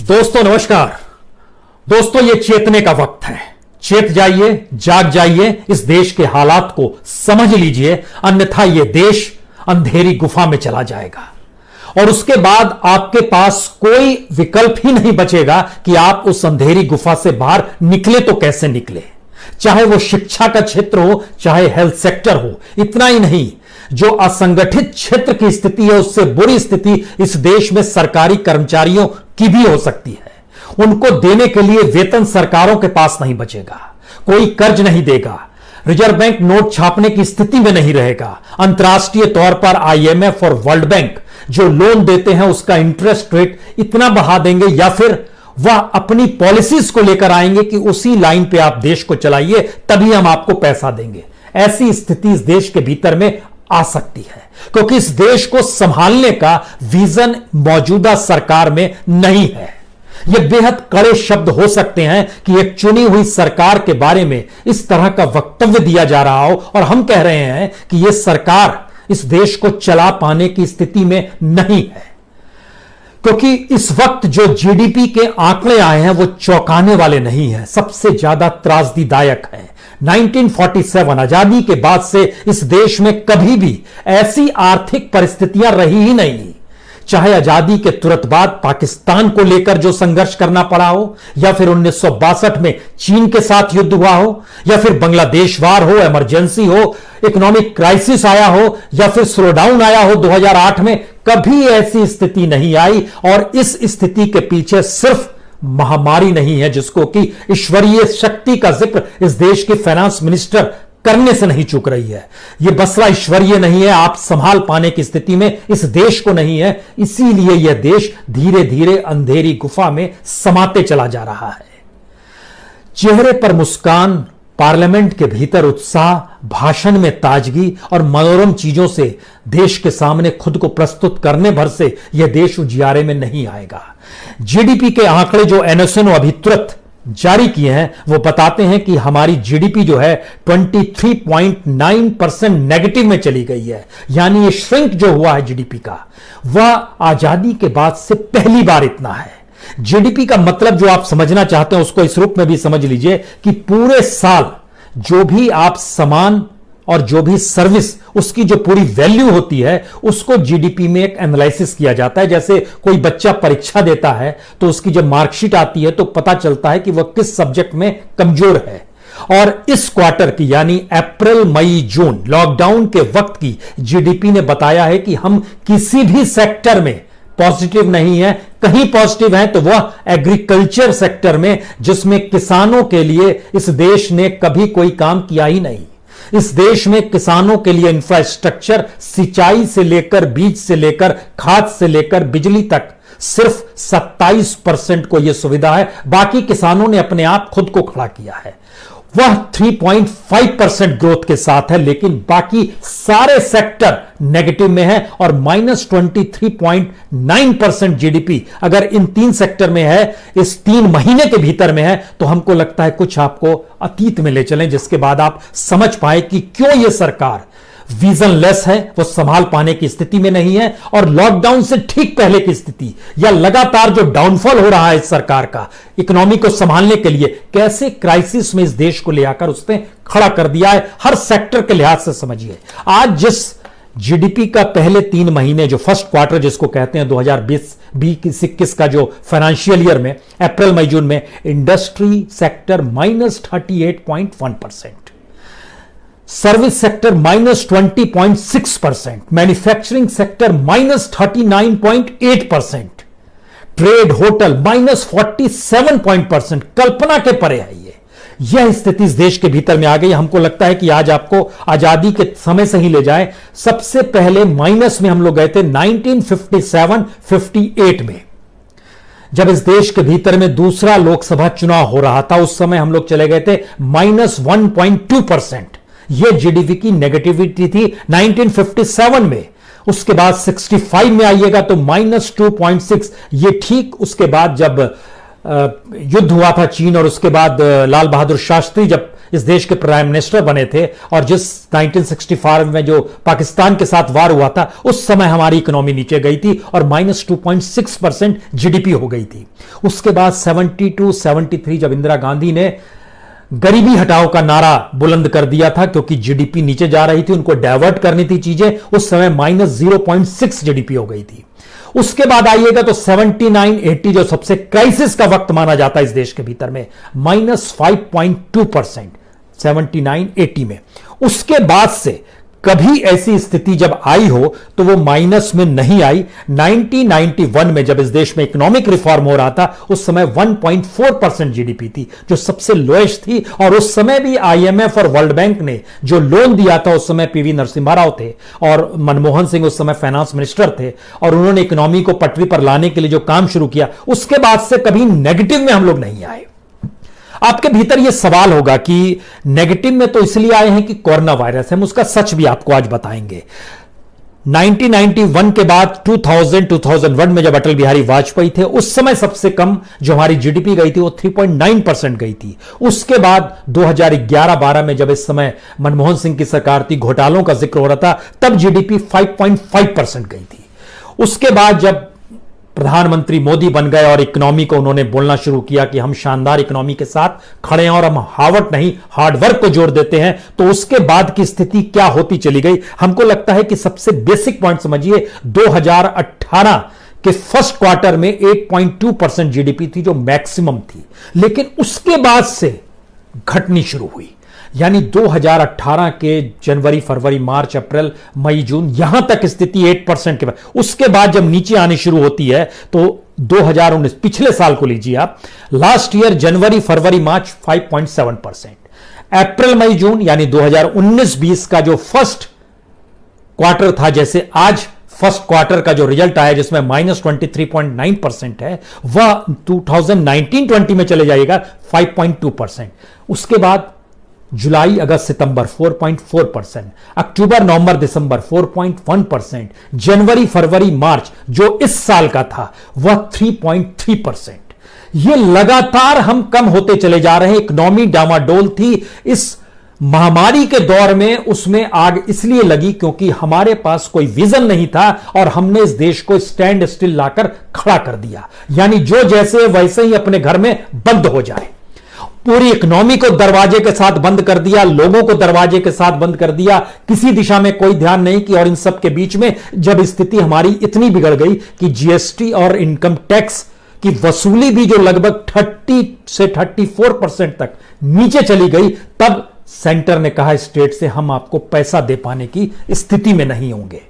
दोस्तों नमस्कार। दोस्तों ये चेतने का वक्त है। चेत जाइए, जाग जाइए, इस देश के हालात को समझ लीजिए, अन्यथा ये देश अंधेरी गुफा में चला जाएगा और उसके बाद आपके पास कोई विकल्प ही नहीं बचेगा कि आप उस अंधेरी गुफा से बाहर निकले तो कैसे निकले। चाहे वो शिक्षा का क्षेत्र हो, चाहे हेल्थ सेक्टर हो। इतना ही नहीं, जो असंगठित क्षेत्र की स्थिति है उससे बुरी स्थिति इस देश में सरकारी कर्मचारियों की भी हो सकती है। उनको देने के लिए वेतन सरकारों के पास नहीं बचेगा, कोई कर्ज नहीं देगा, रिजर्व बैंक नोट छापने की स्थिति में नहीं रहेगा। अंतर्राष्ट्रीय तौर पर आईएमएफ और वर्ल्ड बैंक जो लोन देते हैं उसका इंटरेस्ट रेट इतना बढ़ा देंगे या फिर वह अपनी पॉलिसीज को लेकर आएंगे कि उसी लाइन पे आप देश को चलाइए, तभी हम आपको पैसा देंगे। ऐसी स्थिति इस देश के भीतर में आ सकती है क्योंकि इस देश को संभालने का विजन मौजूदा सरकार में नहीं है। यह बेहद कड़े शब्द हो सकते हैं कि एक चुनी हुई सरकार के बारे में इस तरह का वक्तव्य दिया जा रहा हो और हम कह रहे हैं कि यह सरकार इस देश को चला पाने की स्थिति में नहीं है, क्योंकि इस वक्त जो जीडीपी के आंकड़े आए हैं वो चौंकाने वाले नहीं हैं, सबसे ज्यादा त्रासदीदायक है। 1947 आजादी के बाद से इस देश में कभी भी ऐसी आर्थिक परिस्थितियां रही ही नहीं। चाहे आजादी के तुरंत बाद पाकिस्तान को लेकर जो संघर्ष करना पड़ा हो, या फिर 1962 में चीन के साथ युद्ध हुआ हो, या फिर बांग्लादेश वार हो, इमरजेंसी हो, इकोनॉमिक क्राइसिस आया हो, या फिर स्लोडाउन आया हो 2008 में, कभी ऐसी स्थिति नहीं आई। और इस स्थिति के पीछे सिर्फ महामारी नहीं है जिसको कि ईश्वरीय शक्ति का जिक्र इस देश की फाइनेंस मिनिस्टर करने से नहीं चूक रही है। यह बसरा ईश्वरीय नहीं है, आप संभाल पाने की स्थिति में इस देश को नहीं है, इसीलिए यह देश धीरे धीरे अंधेरी गुफा में समाते चला जा रहा है। चेहरे पर मुस्कान, पार्लियामेंट के भीतर उत्साह, भाषण में ताजगी और मनोरम चीजों से देश के सामने खुद को प्रस्तुत करने भर से यह देश उजियारे में नहीं आएगा। जीडीपी के आंकड़े जो एनएसएन अभी तुरंत जारी किए हैं वो बताते हैं कि हमारी जीडीपी जो है 23.9% नेगेटिव में चली गई है। यानी ये श्रिंक जो हुआ है जीडीपी का, वह आजादी के बाद से पहली बार इतना है। जीडीपी का मतलब जो आप समझना चाहते हैं उसको इस रूप में भी समझ लीजिए कि पूरे साल जो भी आप सामान और जो भी सर्विस, उसकी जो पूरी वैल्यू होती है उसको जीडीपी में एक एनालिसिस किया जाता है। जैसे कोई बच्चा परीक्षा देता है तो उसकी जब मार्कशीट आती है तो पता चलता है कि वह किस सब्जेक्ट में कमजोर है। और इस क्वार्टर की यानी अप्रैल मई जून लॉकडाउन के वक्त की जीडीपी ने बताया है कि हम किसी भी सेक्टर में पॉजिटिव नहीं है। कहीं पॉजिटिव है तो वह एग्रीकल्चर सेक्टर में, जिसमें किसानों के लिए इस देश ने कभी कोई काम किया ही नहीं। इस देश में किसानों के लिए इंफ्रास्ट्रक्चर, सिंचाई से लेकर, बीज से लेकर, खाद से लेकर, बिजली तक सिर्फ 27% को यह सुविधा है। बाकी किसानों ने अपने आप खुद को खड़ा किया है। वह 3.5% ग्रोथ के साथ है, लेकिन बाकी सारे सेक्टर नेगेटिव में है और -23.9% जीडीपी अगर इन 3 सेक्टर में है, इस 3 महीने के भीतर में है, तो हमको लगता है कुछ आपको अतीत में ले चलें, जिसके बाद आप समझ पाए कि क्यों यह सरकार विजनलेस है, वो संभाल पाने की स्थिति में नहीं है। और लॉकडाउन से ठीक पहले की स्थिति या लगातार जो डाउनफॉल हो रहा है इस सरकार का इकोनॉमी को संभालने के लिए, कैसे क्राइसिस में इस देश को ले आकर उसने खड़ा कर दिया है, हर सेक्टर के लिहाज से समझिए। आज जिस जीडीपी का पहले 3 महीने जो फर्स्ट क्वार्टर जिसको कहते हैं 2020-21 का जो फाइनेंशियल ईयर में अप्रैल मई जून में, industry sector -38.1%, service sector -20.6%, manufacturing sector -39.8%, trade hotel -47%। कल्पना के परे है यह स्थिति इस देश के भीतर में आ गई। हमको लगता है कि आज आपको आजादी के समय से ही ले जाए। सबसे पहले माइनस में हम लोग गए थे 1957-58 में, जब इस देश के भीतर में दूसरा लोकसभा चुनाव हो रहा था। उस समय हम लोग चले गए थे -1.2%। यह जीडीपी की नेगेटिविटी थी 1957 में। उसके बाद 65 में आइएगा तो -2.6। ये ठीक उसके बाद जब युद्ध हुआ था चीन और उसके बाद लाल बहादुर शास्त्री जब इस देश के प्राइम मिनिस्टर बने थे और जिस 1965 में जो पाकिस्तान के साथ वार हुआ था उस समय हमारी इकोनॉमी नीचे गई थी और -2.6% जीडीपी हो गई थी। उसके बाद 72-73 जब इंदिरा गांधी ने गरीबी हटाओ का नारा बुलंद कर दिया था क्योंकि जीडीपी नीचे जा रही थी, उनको डाइवर्ट करनी थी चीजें, उस समय -0.6 जीडीपी हो गई थी। उसके बाद आइएगा तो 79-80 जो सबसे क्राइसिस का वक्त माना जाता है इस देश के भीतर में, -5.2% 79-80 में। उसके बाद से कभी ऐसी स्थिति जब आई हो तो वो माइनस में नहीं आई। 1991 में जब इस देश में इकोनॉमिक रिफॉर्म हो रहा था उस समय 1.4% जीडीपी थी जो सबसे लोएस्ट थी, और उस समय भी आईएमएफ और वर्ल्ड बैंक ने जो लोन दिया था, उस समय पीवी नरसिम्हा राव थे और मनमोहन सिंह उस समय फाइनेंस मिनिस्टर थे, और उन्होंने इकोनॉमी को पटरी पर लाने के लिए जो काम शुरू किया उसके बाद से कभी नेगेटिव में हम लोग नहीं आए। आपके भीतर यह सवाल होगा कि नेगेटिव में तो इसलिए आए हैं कि कोरोना वायरस है, हम उसका सच भी आपको आज बताएंगे। 1991 के बाद 2001 में जब अटल बिहारी वाजपेयी थे उस समय सबसे कम जो हमारी जीडीपी गई थी वो 3.9% गई थी। उसके बाद 2011-12 में जब इस समय मनमोहन सिंह की सरकार थी, घोटालों का जिक्र हो रहा था, तब जीडीपी 5.5% गई थी। उसके बाद जब प्रधानमंत्री मोदी बन गए और इकोनॉमी को उन्होंने बोलना शुरू किया कि हम शानदार इकोनॉमी के साथ खड़े हैं और हम हार्ड नहीं हार्डवर्क को जोड़ देते हैं, तो उसके बाद की स्थिति क्या होती चली गई। हमको लगता है कि सबसे बेसिक पॉइंट समझिए, 2018 के फर्स्ट क्वार्टर में 8.2% जीडीपी थी जो मैक्सिमम थी, लेकिन उसके बाद से घटनी शुरू हुई। यानी 2018 के जनवरी, फरवरी, मार्च, अप्रैल, मई, जून, यहां तक स्थिति 8% के बाद, उसके बाद जब नीचे आनी शुरू होती है तो 2019 पिछले साल को लीजिए आप, लास्ट ईयर जनवरी, फरवरी, मार्च 5.7%, अप्रैल, मई, जून यानी 2019-20 का जो फर्स्ट क्वार्टर था, जैसे आज फर्स्ट क्वार्टर का जो रिजल्ट आया जिसमें -23.9% है, वह 2019-20 में चले जाएगा 5.2%। उसके बाद जुलाई, अगस्त, सितंबर 4.4%, अक्टूबर, नवंबर, दिसंबर 4.1%, जनवरी, फरवरी, मार्च जो इस साल का था वह 3.3%। ये लगातार हम कम होते चले जा रहे हैं। इकोनॉमी डामाडोल थी इस महामारी के दौर में, उसमें आग इसलिए लगी क्योंकि हमारे पास कोई विजन नहीं था और हमने इस देश को स्टैंड स्टिल लाकर खड़ा कर दिया, यानी जो जैसे वैसे ही अपने घर में बंद हो जाए। पूरी इकोनॉमी को दरवाजे के साथ बंद कर दिया, लोगों को दरवाजे के साथ बंद कर दिया, किसी दिशा में कोई ध्यान नहीं कि, और इन सब के बीच में जब स्थिति हमारी इतनी बिगड़ गई कि जीएसटी और इनकम टैक्स की वसूली भी जो लगभग 30 से 34% तक नीचे चली गई, तब सेंटर ने कहा स्टेट से हम आपको पैसा दे पाने की स्थिति में नहीं होंगे।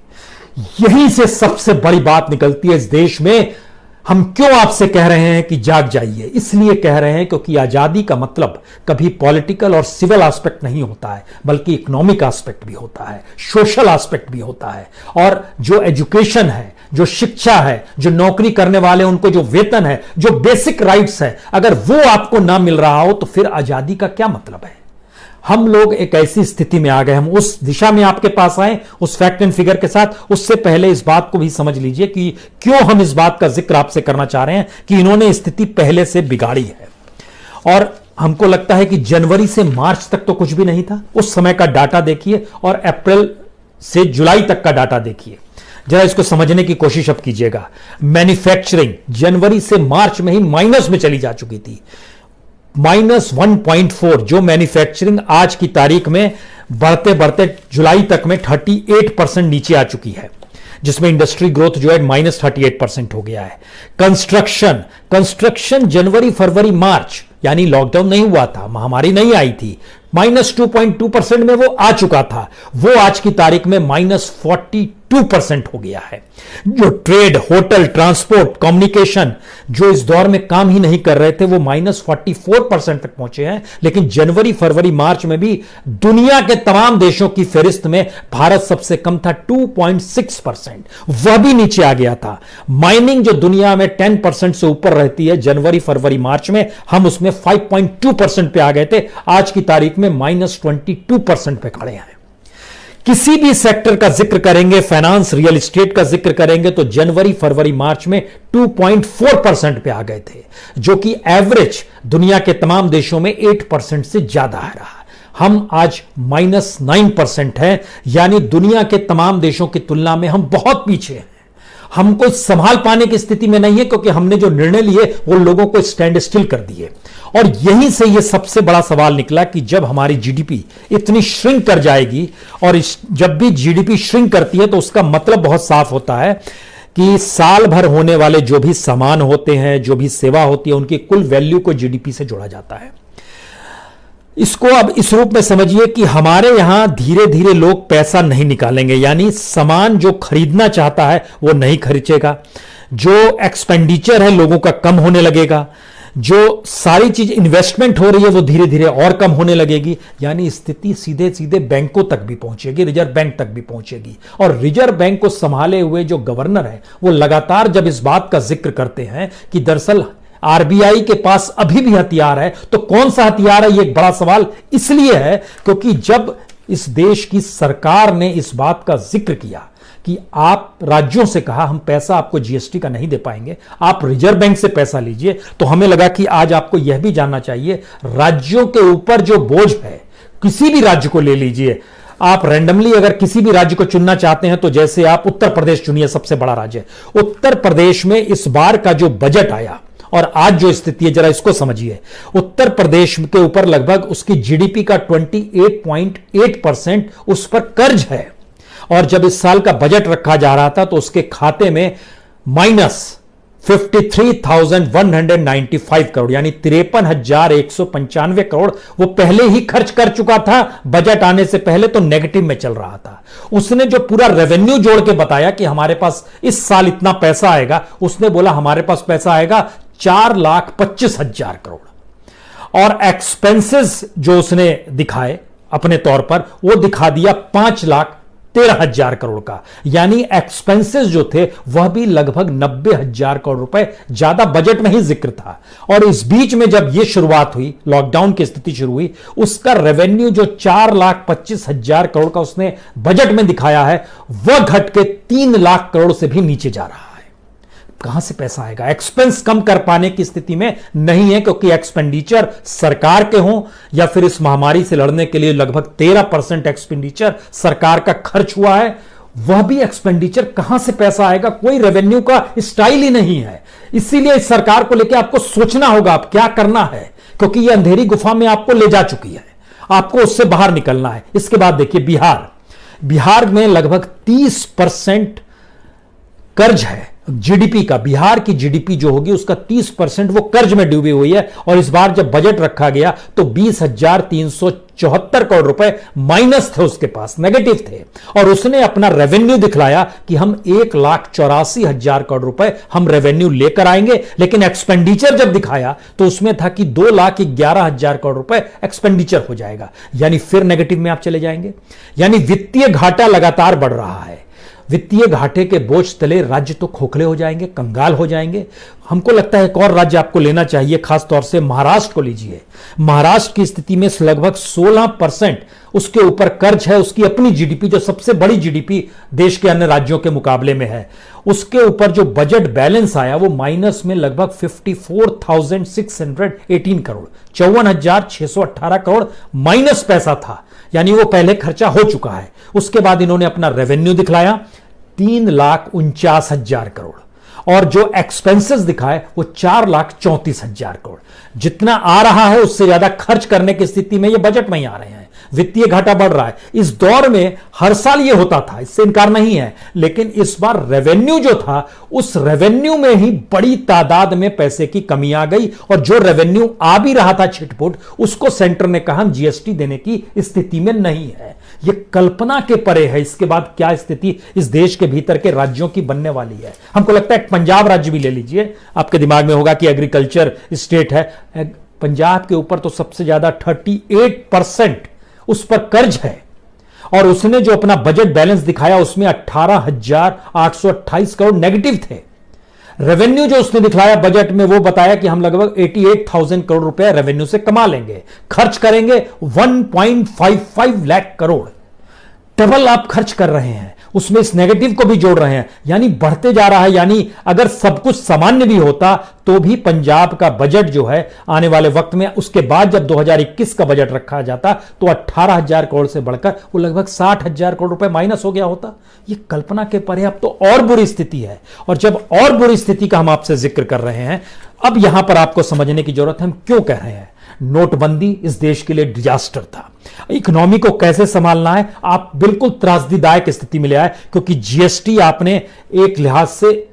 यहीं से सबसे बड़ी बात निकलती है इस देश में। हम क्यों आपसे कह रहे हैं कि जाग जाइए? इसलिए कह रहे हैं क्योंकि आजादी का मतलब कभी पॉलिटिकल और सिविल एस्पेक्ट नहीं होता है, बल्कि इकोनॉमिक एस्पेक्ट भी होता है, सोशल एस्पेक्ट भी होता है। और जो एजुकेशन है, जो शिक्षा है, जो नौकरी करने वाले उनको जो वेतन है, जो बेसिक राइट्स है, अगर वो आपको ना मिल रहा हो तो फिर आजादी का क्या मतलब है? हम लोग एक ऐसी स्थिति में आ गए, हम उस दिशा में आपके पास आए उस फैक्ट एंड फिगर के साथ। उससे पहले इस बात को भी समझ लीजिए कि क्यों हम इस बात का जिक्र आपसे करना चाह रहे हैं कि इन्होंने स्थिति पहले से बिगाड़ी है। और हमको लगता है कि जनवरी से मार्च तक तो कुछ भी नहीं था, उस समय का डाटा देखिए, और अप्रैल से जुलाई तक का डाटा देखिए, जरा इसको समझने की कोशिश अब कीजिएगा। मैन्युफैक्चरिंग जनवरी से मार्च में ही माइनस में चली जा चुकी थी, -1.4, जो मैन्युफैक्चरिंग आज की तारीख में बढ़ते बढ़ते जुलाई तक में 38% नीचे आ चुकी है, जिसमें इंडस्ट्री ग्रोथ जो है -38% हो गया है। कंस्ट्रक्शन जनवरी, फरवरी, मार्च यानी लॉकडाउन नहीं हुआ था, महामारी नहीं आई थी, -2.2% में वो आ चुका था, वो आज की तारीख में -42% हो गया है। जो ट्रेड, होटल, ट्रांसपोर्ट, कम्युनिकेशन जो इस दौर में काम ही नहीं कर रहे थे वो -44% तक पहुंचे हैं। लेकिन जनवरी, फरवरी, मार्च में भी दुनिया के तमाम देशों की फहरिस्त में भारत सबसे कम था, 2.6%, वह भी नीचे आ गया था। माइनिंग जो दुनिया में 10% से ऊपर रहती है, जनवरी, फरवरी, मार्च में हम उसमें 5.2% पे आ गए थे, आज की तारीख में -22% पे खड़े हैं। किसी भी सेक्टर का जिक्र करेंगे, फाइनेंस, रियल एस्टेट का जिक्र करेंगे, तो जनवरी, फरवरी, मार्च में 2.4% पे आ गए थे, जो कि एवरेज दुनिया के तमाम देशों में 8% से ज्यादा आ रहा है। हम आज -9% हैं, यानी दुनिया के तमाम देशों की तुलना में हम बहुत पीछे हैं। हम कोई संभाल पाने की स्थिति में नहीं है, क्योंकि हमने जो निर्णय लिए वो लोगों को स्टैंड स्टिल कर दिए। और यहीं से ये सबसे बड़ा सवाल निकला कि जब हमारी जीडीपी इतनी श्रिंक कर जाएगी, और जब भी जीडीपी श्रिंक करती है तो उसका मतलब बहुत साफ होता है कि साल भर होने वाले जो भी सामान होते हैं, जो भी सेवा होती है, उनकी कुल वैल्यू को जीडीपी से जोड़ा जाता है। इसको अब इस रूप में समझिए कि हमारे यहां धीरे धीरे लोग पैसा नहीं निकालेंगे, यानी सामान जो खरीदना चाहता है वो नहीं खरीदेगा, जो एक्सपेंडिचर है लोगों का कम होने लगेगा, जो सारी चीज इन्वेस्टमेंट हो रही है वो धीरे धीरे और कम होने लगेगी। यानी स्थिति सीधे सीधे बैंकों तक भी पहुंचेगी, रिजर्व बैंक तक भी पहुंचेगी। और रिजर्व बैंक को संभाले हुए जो गवर्नर है वो लगातार जब इस बात का जिक्र करते हैं कि दरअसल आरबीआई के पास अभी भी हथियार है, तो कौन सा हथियार है, ये एक बड़ा सवाल इसलिए है क्योंकि जब इस देश की सरकार ने इस बात का जिक्र किया कि आप राज्यों से कहा हम पैसा आपको जीएसटी का नहीं दे पाएंगे, आप रिजर्व बैंक से पैसा लीजिए, तो हमें लगा कि आज आपको यह भी जानना चाहिए राज्यों के ऊपर जो बोझ है, किसी भी राज्य को ले लीजिए आप, रैंडमली अगर किसी भी राज्य को चुनना चाहते हैं तो जैसे आप उत्तर प्रदेश चुनिए, सबसे बड़ा राज्य है। उत्तर प्रदेश में इस बार का जो बजट आया और आज जो स्थिति है, जरा इसको समझिए। उत्तर प्रदेश के ऊपर लगभग उसकी जीडीपी का 28.8% उस पर कर्ज है, और जब इस साल का बजट रखा जा रहा था तो उसके खाते में -53,195 करोड़ यानी 53,195 करोड़ वो पहले ही खर्च कर चुका था। बजट आने से पहले तो नेगेटिव में चल रहा था। उसने जो पूरा रेवेन्यू जोड़ के बताया कि हमारे पास इस साल इतना पैसा आएगा, उसने बोला हमारे पास पैसा आएगा 4,25,000 करोड़, और एक्सपेंसेस जो उसने दिखाए अपने तौर पर वो दिखा दिया 5,13,000 करोड़ का, यानी एक्सपेंसेस जो थे वह भी लगभग 90,000 करोड़ रुपए ज्यादा बजट में ही जिक्र था। और इस बीच में जब यह शुरुआत हुई, लॉकडाउन की स्थिति शुरू हुई, उसका रेवेन्यू जो 4,25,000 करोड़ का उसने बजट में दिखाया है वह घट के 3 लाख करोड़ से भी नीचे जा रहा है। कहां से पैसा आएगा? एक्सपेंस कम कर पाने की स्थिति में नहीं है, क्योंकि एक्सपेंडिचर सरकार के हों या फिर इस महामारी से लड़ने के लिए लगभग 13% एक्सपेंडिचर सरकार का खर्च हुआ है, वह भी एक्सपेंडिचर कहां से पैसा आएगा? कोई रेवेन्यू का स्टाइल ही नहीं है। इसीलिए इस सरकार को लेकर आपको सोचना होगा आप क्या करना है, क्योंकि यह अंधेरी गुफा में आपको ले जा चुकी है, आपको उससे बाहर निकलना है। इसके बाद देखिए बिहार में लगभग 30% कर्ज है जीडीपी का। बिहार की जीडीपी जो होगी उसका 30% वो कर्ज में डूबी हुई है, और इस बार जब बजट रखा गया तो 20,374 करोड़ रुपए माइनस थे, उसके पास नेगेटिव थे, और उसने अपना रेवेन्यू दिखलाया कि हम 1,84,000 करोड़ रुपए हम रेवेन्यू लेकर आएंगे। लेकिन एक्सपेंडिचर जब दिखाया तो उसमें था कि 2,11,000 करोड़ रुपए एक्सपेंडिचर हो जाएगा, यानी फिर नेगेटिव में आप चले जाएंगे। यानी वित्तीय घाटा लगातार बढ़ रहा है। वित्तीय घाटे के बोझ तले राज्य तो खोखले हो जाएंगे, कंगाल हो जाएंगे। हमको लगता है एक और राज्य आपको लेना चाहिए, खासतौर से महाराष्ट्र को लीजिए। महाराष्ट्र की स्थिति में लगभग 16% उसके ऊपर कर्ज है। उसकी अपनी जीडीपी जो सबसे बड़ी जीडीपी देश के अन्य राज्यों के मुकाबले में है, उसके ऊपर जो बजट बैलेंस आया वो माइनस में लगभग 54,618 करोड़, 54,618 करोड़ माइनस पैसा था, यानी वो पहले खर्चा हो चुका है। उसके बाद इन्होंने अपना रेवेन्यू दिखलाया 3,49,000 करोड़, और जो एक्सपेंसेस दिखाए वो 4,34,000 करोड़। जितना आ रहा है उससे ज्यादा खर्च करने की स्थिति में ये बजट में ही आ रहे हैं। वित्तीय घाटा बढ़ रहा है। इस दौर में हर साल ये होता था, इससे इनकार नहीं है, लेकिन इस बार रेवेन्यू जो था उस रेवेन्यू में ही बड़ी तादाद में पैसे की कमी आ गई, और जो रेवेन्यू आ भी रहा था छिटपुट, उसको सेंटर ने कहा हम जीएसटी देने की स्थिति में नहीं है। यह कल्पना के परे है इसके बाद क्या स्थिति इस देश के भीतर के राज्यों की बनने वाली है। हमको लगता है पंजाब राज्य भी ले लीजिए, आपके दिमाग में होगा कि एग्रीकल्चर स्टेट है। पंजाब के ऊपर तो सबसे ज्यादा 38% उस पर कर्ज है, और उसने जो अपना बजट बैलेंस दिखाया उसमें 18,828 करोड़ नेगेटिव थे। रेवेन्यू जो उसने दिखलाया बजट में वो बताया कि हम लगभग 88,000 करोड़ रुपए रेवेन्यू से कमा लेंगे, खर्च करेंगे 1.55 लाख करोड़। डबल आप खर्च कर रहे हैं। उसमें इस नेगेटिव को भी जोड़ रहे हैं, यानी बढ़ते जा रहा है। यानी अगर सब कुछ सामान्य भी होता तो भी पंजाब का बजट जो है आने वाले वक्त में, उसके बाद जब 2021 का बजट रखा जाता तो 18,000 करोड़ से बढ़कर वो लगभग 60,000 करोड़ रुपए माइनस हो गया होता। ये कल्पना के परे अब तो और बुरी स्थिति है। और जब और बुरी स्थिति का हम आपसे जिक्र कर रहे हैं, अब यहां पर आपको समझने की जरूरत है हम क्यों कह रहे हैं। नोटबंदी इस देश के लिए डिजास्टर था। इकोनॉमी को कैसे संभालना है, आप बिल्कुल त्रासदीदायक स्थिति में ले आए, क्योंकि जीएसटी आपने एक लिहाज से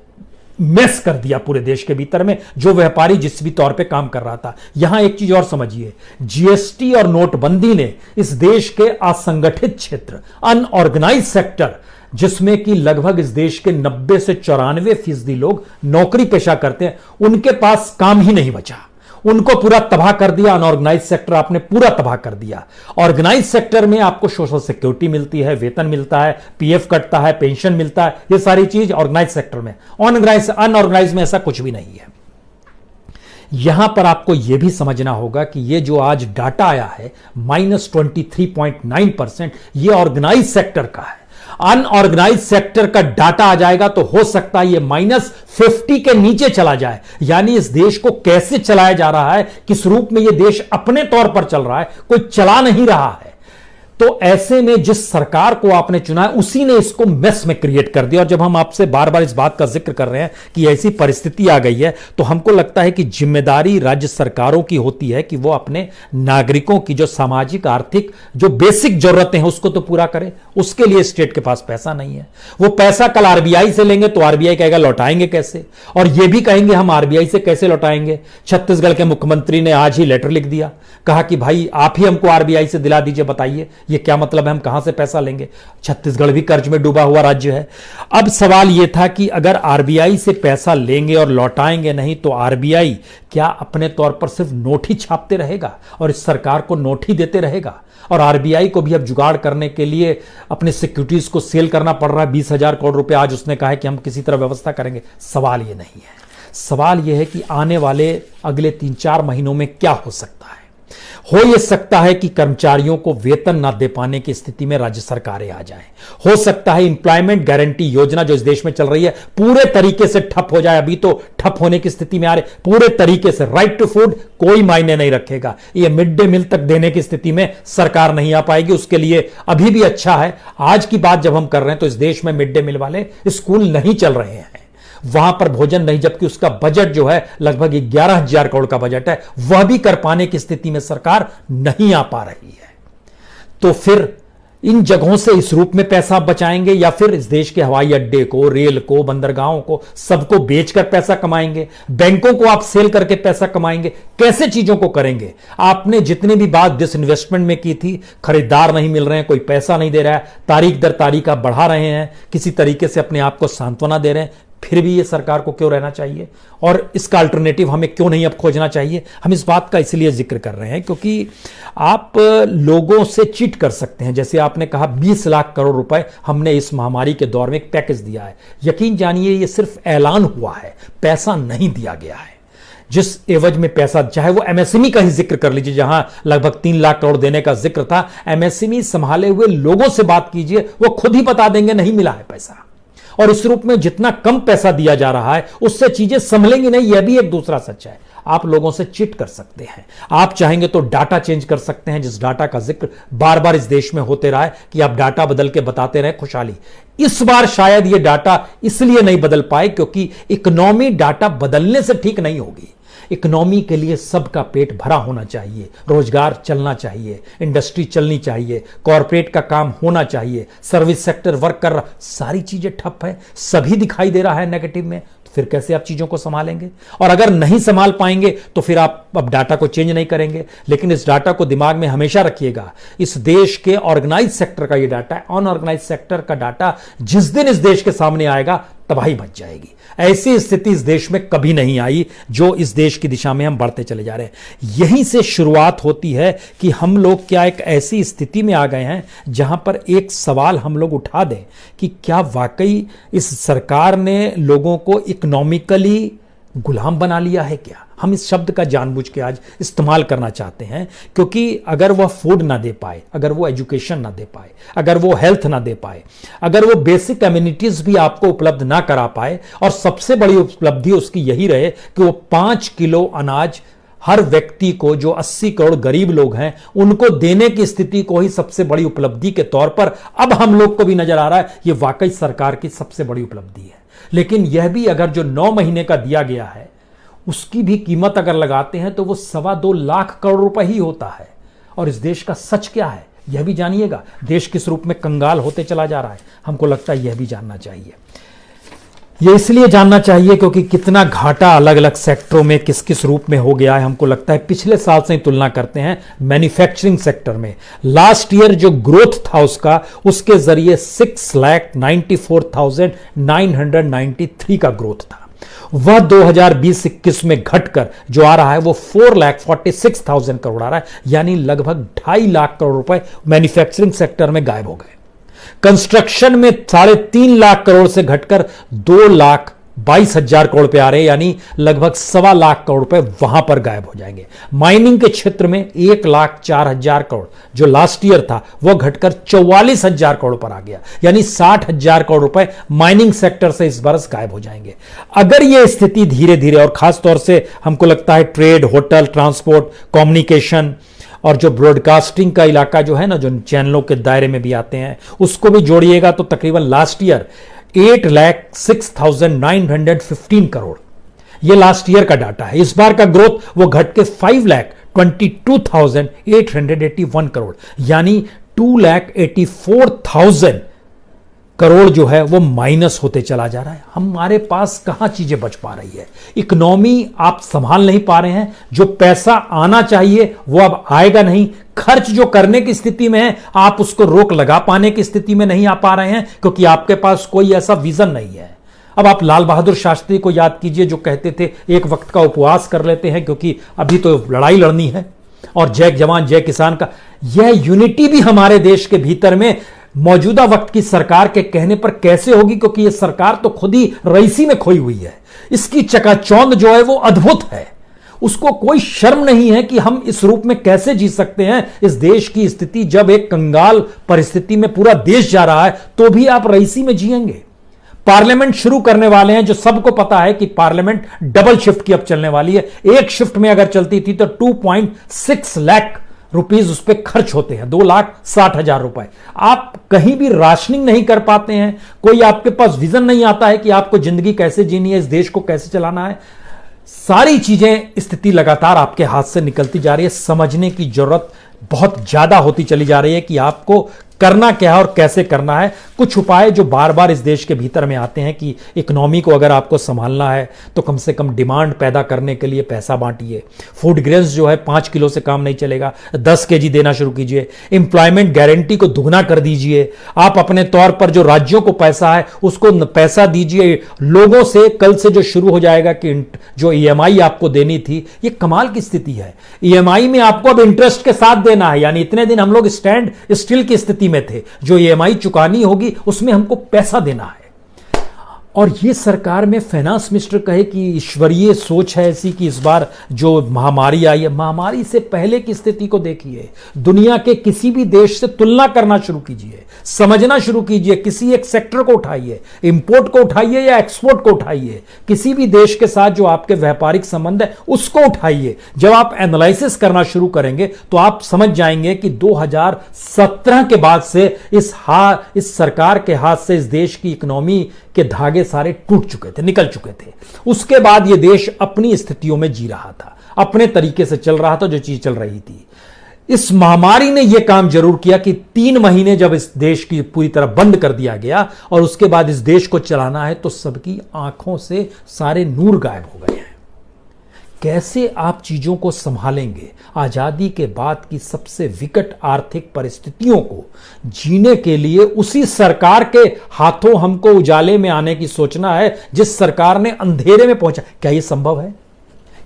मेस कर दिया पूरे देश के भीतर में, जो व्यापारी जिस भी तौर पे काम कर रहा था। यहां एक चीज और समझिए, जीएसटी और नोटबंदी ने इस देश के असंगठित क्षेत्र, अनऑर्गेनाइज सेक्टर, जिसमें कि लगभग इस देश के 90 से 94% लोग नौकरी पेशा करते हैं, उनके पास काम ही नहीं बचा। उनको पूरा तबाह कर दिया। अनऑर्गेनाइज सेक्टर आपने पूरा तबाह कर दिया। ऑर्गेनाइज सेक्टर में आपको सोशल सिक्योरिटी मिलती है, वेतन मिलता है, पीएफ कटता है, पेंशन मिलता है, ये सारी चीज ऑर्गेनाइज सेक्टर में। अनऑर्गेनाइज में ऐसा कुछ भी नहीं है। यहां पर आपको यह भी समझना होगा कि ये जो आज डाटा आया है -23.9%, ये ऑर्गेनाइज सेक्टर का है। अनऑर्गेनाइज सेक्टर का डाटा आ जाएगा तो हो सकता है ये -50 के नीचे चला जाए। यानी इस देश को कैसे चलाया जा रहा है, किस रूप में ये देश अपने तौर पर चल रहा है, कोई चला नहीं रहा है। तो ऐसे में जिस सरकार को आपने चुना है उसी ने इसको मेस में क्रिएट कर दिया। और जब हम आपसे बार बार इस बात का जिक्र कर रहे हैं कि ऐसी परिस्थिति आ गई है, तो हमको लगता है कि जिम्मेदारी राज्य सरकारों की होती है कि वो अपने नागरिकों की जो सामाजिक आर्थिक जो बेसिक जरूरतें हैं उसको तो पूरा करें। उसके लिए स्टेट के पास पैसा नहीं है। वो पैसा कल आरबीआई से लेंगे तो आरबीआई कहेगा लौटाएंगे कैसे, और ये भी कहेंगे हम आरबीआई से कैसे लौटाएंगे। छत्तीसगढ़ के मुख्यमंत्री ने आज ही लेटर लिख दिया, कहा कि भाई आप ही हमको आरबीआई से दिला दीजिए, बताइए ये क्या मतलब है, हम कहां से पैसा लेंगे। छत्तीसगढ़ भी कर्ज में डूबा हुआ राज्य है। अब सवाल यह था कि अगर आरबीआई से पैसा लेंगे और लौटाएंगे नहीं तो आरबीआई क्या अपने तौर पर सिर्फ नोट ही छापते रहेगा और इस सरकार को नोट ही देते रहेगा। और आरबीआई को भी अब जुगाड़ करने के लिए अपने सिक्योरिटीज को सेल करना पड़ रहा है। 20,000 करोड़ रुपए आज उसने कहा है कि हम किसी तरह व्यवस्था करेंगे। सवाल यह नहीं है। सवाल यह है कि आने वाले अगले 3-4 महीनों में क्या हो सकता है। हो यह सकता है कि कर्मचारियों को वेतन ना दे पाने की स्थिति में राज्य सरकारें आ जाएं। हो सकता है एम्प्लॉयमेंट गारंटी योजना जो इस देश में चल रही है पूरे तरीके से ठप हो जाए। अभी तो ठप होने की स्थिति में आ रहे, पूरे तरीके से राइट टू फूड कोई मायने नहीं रखेगा। ये मिड डे मील तक देने की स्थिति में सरकार नहीं आ पाएगी। उसके लिए अभी भी अच्छा है, आज की बात जब हम कर रहे हैं तो इस देश में मिड डे मील वाले स्कूल नहीं चल रहे हैं, वहां पर भोजन नहीं, जबकि उसका बजट जो है लगभग 11,000 करोड़ का बजट है, वह भी कर पाने की स्थिति में सरकार नहीं आ पा रही है। तो फिर इन जगहों से इस रूप में पैसा बचाएंगे या फिर इस देश के हवाई अड्डे को, रेल को, बंदरगाहों को सबको बेचकर पैसा कमाएंगे, बैंकों को आप सेल करके पैसा कमाएंगे, कैसे चीजों को करेंगे। आपने जितने भी बात डिसइन्वेस्टमेंट में की थी, खरीदार नहीं मिल रहे हैं, कोई पैसा नहीं दे रहा है, तारीख दर तारीख आप बढ़ा रहे हैं, किसी तरीके से अपने आप को सांत्वना दे रहे हैं, फिर भी ये सरकार को क्यों रहना चाहिए और इसका अल्टरनेटिव हमें क्यों नहीं अब खोजना चाहिए। हम इस बात का इसलिए जिक्र कर रहे हैं क्योंकि आप लोगों से चीट कर सकते हैं। जैसे आपने कहा 20 लाख करोड़ रुपए हमने इस महामारी के दौर में एक पैकेज दिया है। यकीन जानिए ये सिर्फ ऐलान हुआ है, पैसा नहीं दिया गया है। जिस एवज में पैसा, चाहे वो एमएसएमई का ही जिक्र कर लीजिए जहां लगभग 3 लाख करोड़ देने का जिक्र था, एमएसएमई संभाले हुए लोगों से बात कीजिए, वो खुद ही बता देंगे नहीं मिला है पैसा। और इस रूप में जितना कम पैसा दिया जा रहा है उससे चीजें संभलेंगी नहीं, यह भी एक दूसरा सच है। आप लोगों से चिट कर सकते हैं, आप चाहेंगे तो डाटा चेंज कर सकते हैं, जिस डाटा का जिक्र बार बार इस देश में होते रहा है कि आप डाटा बदल के बताते रहे खुशहाली। इस बार शायद यह डाटा इसलिए नहीं बदल पाए क्योंकि इकोनॉमी डाटा बदलने से ठीक नहीं होगी। इकोनॉमी के लिए सबका पेट भरा होना चाहिए, रोजगार चलना चाहिए, इंडस्ट्री चलनी चाहिए, कॉरपोरेट का काम होना चाहिए, सर्विस सेक्टर वर्क कर रहा, सारी चीजें ठप है, सभी दिखाई दे रहा है नेगेटिव में। तो फिर कैसे आप चीजों को संभालेंगे? और अगर नहीं संभाल पाएंगे तो फिर आप अब डाटा को चेंज नहीं करेंगे। लेकिन इस डाटा को दिमाग में हमेशा रखिएगा, इस देश के ऑर्गेनाइज सेक्टर का ये डाटा है, अनऑर्गेनाइज सेक्टर का डाटा जिस दिन इस देश के सामने आएगा तबाही मच जाएगी। ऐसी स्थिति इस देश में कभी नहीं आई जो इस देश की दिशा में हम बढ़ते चले जा रहे हैं। यहीं से शुरुआत होती है कि हम लोग क्या एक ऐसी स्थिति में आ गए हैं जहां पर एक सवाल हम लोग उठा दें कि क्या वाकई इस सरकार ने लोगों को इकोनॉमिकली गुलाम बना लिया है क्या? हम इस शब्द का जानबूझ के आज इस्तेमाल करना चाहते हैं, क्योंकि अगर वह फूड ना दे पाए, अगर वो एजुकेशन ना दे पाए, अगर वो हेल्थ ना दे पाए, अगर वो बेसिक कम्युनिटीज भी आपको उपलब्ध ना करा पाए, और सबसे बड़ी उपलब्धि उसकी यही रहे कि वो 5 किलो अनाज हर व्यक्ति को, जो 80 करोड़ गरीब लोग हैं, उनको देने की स्थिति को ही सबसे बड़ी उपलब्धि के तौर पर अब हम लोग को भी नजर आ रहा है, ये वाकई सरकार की सबसे बड़ी उपलब्धि है। लेकिन यह भी अगर जो 9 महीने का दिया गया है उसकी भी कीमत अगर लगाते हैं तो वो 2.25 लाख करोड़ रुपए ही होता है। और इस देश का सच क्या है यह भी जानिएगा। देश किस रूप में कंगाल होते चला जा रहा है, हमको लगता है यह भी जानना चाहिए। यह इसलिए जानना चाहिए क्योंकि कितना घाटा अलग अलग सेक्टरों में किस किस रूप में हो गया है। हमको लगता है पिछले साल से ही तुलना करते हैं मैन्युफैक्चरिंग सेक्टर में, लास्ट ईयर जो ग्रोथ था उसके जरिए 6,94,993 का ग्रोथ था। वह 2020-21 में घटकर जो आ रहा है वो 4,46,000 करोड़ आ रहा है, यानी लगभग 2.5 लाख करोड़ रुपए मैन्युफैक्चरिंग सेक्टर में गायब हो गए। कंस्ट्रक्शन में 3.5 लाख करोड़ से घटकर 2,22,000 करोड़ पे आ रहे हैं, यानी लगभग 1.25 लाख करोड़ रुपए वहां पर गायब हो जाएंगे। माइनिंग के क्षेत्र में 1,04,000 करोड़ जो लास्ट ईयर था वह घटकर 44,000 करोड़ पर आ गया, यानी 60,000 करोड़ रुपए माइनिंग सेक्टर से इस बरस गायब हो जाएंगे। अगर यह स्थिति धीरे धीरे, और खासतौर से हमको लगता है ट्रेड, होटल, ट्रांसपोर्ट, कम्युनिकेशन और जो ब्रॉडकास्टिंग का इलाका जो है ना, जो चैनलों के दायरे में भी आते हैं, उसको भी जोड़िएगा तो तकरीबन लास्ट ईयर 8,06,915 करोड़, ये लास्ट ईयर का डाटा है। इस बार का ग्रोथ वो घट के 5,22,881 करोड़, यानी 2,84,000 करोड़ जो है वो माइनस होते चला जा रहा है। हमारे पास कहां चीजें बच पा रही है, इकोनॉमी आप संभाल नहीं पा रहे हैं। जो पैसा आना चाहिए वो अब आएगा नहीं, खर्च जो करने की स्थिति में है आप उसको रोक लगा पाने की स्थिति में नहीं आ पा रहे हैं, क्योंकि आपके पास कोई ऐसा विजन नहीं है। अब आप लाल बहादुर शास्त्री को याद कीजिए, जो कहते थे एक वक्त का उपवास कर लेते हैं क्योंकि अभी तो लड़ाई लड़नी है, और जय जवान जय किसान का यह यूनिटी भी हमारे देश के भीतर में मौजूदा वक्त की सरकार के कहने पर कैसे होगी, क्योंकि यह सरकार तो खुद ही रईसी में खोई हुई है। इसकी चकाचौंध जो है वो अद्भुत है। उसको कोई शर्म नहीं है कि हम इस रूप में कैसे जी सकते हैं। इस देश की स्थिति जब एक कंगाल परिस्थिति में पूरा देश जा रहा है तो भी आप रईसी में जिएंगे। पार्लियामेंट शुरू करने वाले हैं, जो सबको पता है कि पार्लियामेंट डबल शिफ्ट की अब चलने वाली है। एक शिफ्ट में अगर चलती थी तो 2.6 लाख रुपीज उस पर खर्च होते हैं, 2,60,000 रुपए। आप कहीं भी राशनिंग नहीं कर पाते हैं, कोई आपके पास विजन नहीं आता है कि आपको जिंदगी कैसे जीनी है, इस देश को कैसे चलाना है। सारी चीजें, स्थिति लगातार आपके हाथ से निकलती जा रही है। समझने की जरूरत बहुत ज्यादा होती चली जा रही है कि आपको करना क्या है और कैसे करना है। कुछ उपाय जो बार बार इस देश के भीतर में आते हैं कि इकोनॉमी को अगर आपको संभालना है तो कम से कम डिमांड पैदा करने के लिए पैसा बांटिए। फूड ग्रेन्स जो है 5 किलो से काम नहीं चलेगा, 10 केजी देना शुरू कीजिए। एम्प्लॉयमेंट गारंटी को दुगना कर दीजिए। आप अपने तौर पर जो राज्यों को पैसा है उसको पैसा दीजिए लोगों से। कल से जो शुरू हो जाएगा कि जो EMI आपको देनी थी, ये कमाल की स्थिति है। EMI में आपको अब इंटरेस्ट के साथ देना है, यानी इतने दिन हम लोग स्टैंड स्टिल की स्थिति में थे, जो EMI चुकानी होगी उसमें हमको पैसा देना है। और ये सरकार में फाइनेंस मिनिस्टर कहे कि ईश्वरीय सोच है ऐसी कि इस बार जो महामारी आई है, महामारी से पहले की स्थिति को देखिए, दुनिया के किसी भी देश से तुलना करना शुरू कीजिए, समझना शुरू कीजिए। किसी एक सेक्टर को उठाइए, इंपोर्ट को उठाइए या एक्सपोर्ट को उठाइए, किसी भी देश के साथ जो आपके व्यापारिक संबंध है उसको उठाइए। जब आप एनालिसिस करना शुरू करेंगे तो आप समझ जाएंगे कि 2017 के बाद से इस सरकार के हाथ से इस देश की इकोनॉमी के धागे सारे टूट चुके थे, निकल चुके थे। उसके बाद यह देश अपनी स्थितियों में जी रहा था, अपने तरीके से चल रहा था जो चीज चल रही थी। इस महामारी ने यह काम जरूर किया कि 3 महीने जब इस देश की पूरी तरह बंद कर दिया गया और उसके बाद इस देश को चलाना है तो सबकी आंखों से सारे नूर गायब हो गए हैं। कैसे आप चीजों को संभालेंगे? आजादी के बाद की सबसे विकट आर्थिक परिस्थितियों को जीने के लिए उसी सरकार के हाथों हमको उजाले में आने की सोचना है जिस सरकार ने अंधेरे में पहुंचा। क्या यह संभव है?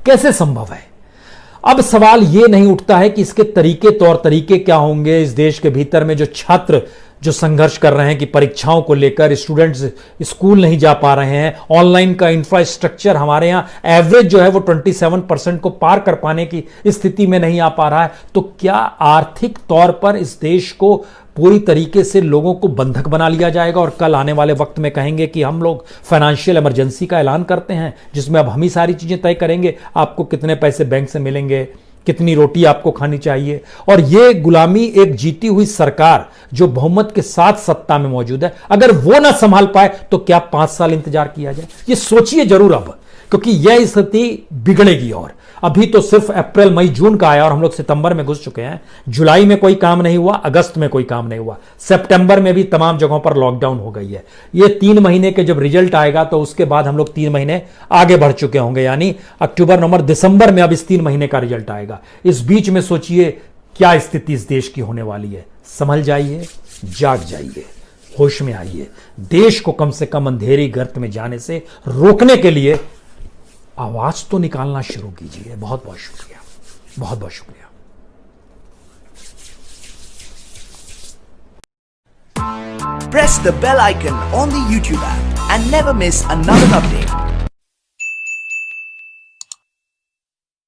कैसे संभव है? अब सवाल यह नहीं उठता है कि इसके तरीके, तौर तरीके क्या होंगे। इस देश के भीतर में जो छात्र जो संघर्ष कर रहे हैं कि परीक्षाओं को लेकर स्टूडेंट्स स्कूल नहीं जा पा रहे हैं, ऑनलाइन का इंफ्रास्ट्रक्चर हमारे यहाँ एवरेज जो है वो 27% को पार कर पाने की स्थिति में नहीं आ पा रहा है, तो क्या आर्थिक तौर पर इस देश को पूरी तरीके से लोगों को बंधक बना लिया जाएगा और कल आने वाले वक्त में कहेंगे कि हम लोग फाइनेंशियल इमरजेंसी का ऐलान करते हैं जिसमें अब हम ही सारी चीजें तय करेंगे, आपको कितने पैसे बैंक से मिलेंगे, कितनी रोटी आपको खानी चाहिए। और ये गुलामी एक जीती हुई सरकार जो बहुमत के साथ सत्ता में मौजूद है, अगर वो ना संभाल पाए तो क्या 5 साल इंतजार किया जाए? ये सोचिए जरूर अब, क्योंकि यह स्थिति बिगड़ेगी। और अभी तो सिर्फ अप्रैल मई जून का आया और हम लोग सितंबर में घुस चुके हैं। जुलाई में कोई काम नहीं हुआ, अगस्त में कोई काम नहीं हुआ, सितंबर में भी तमाम जगहों पर लॉकडाउन हो गई है। ये 3 महीने के जब रिजल्ट आएगा तो उसके बाद हम लोग 3 महीने आगे बढ़ चुके होंगे, यानी अक्टूबर नवंबर दिसंबर में अब इस 3 महीने का रिजल्ट आएगा। इस बीच में सोचिए क्या स्थिति इस देश की होने वाली है। संभल जाइए, जाग जाइए, होश में आइए। देश को कम से कम अंधेरी गर्त में जाने से रोकने के लिए आवाज तो निकालना शुरू कीजिए। बहुत बहुत शुक्रिया, बहुत बहुत शुक्रिया। Press the bell icon on the YouTube app and never miss another update.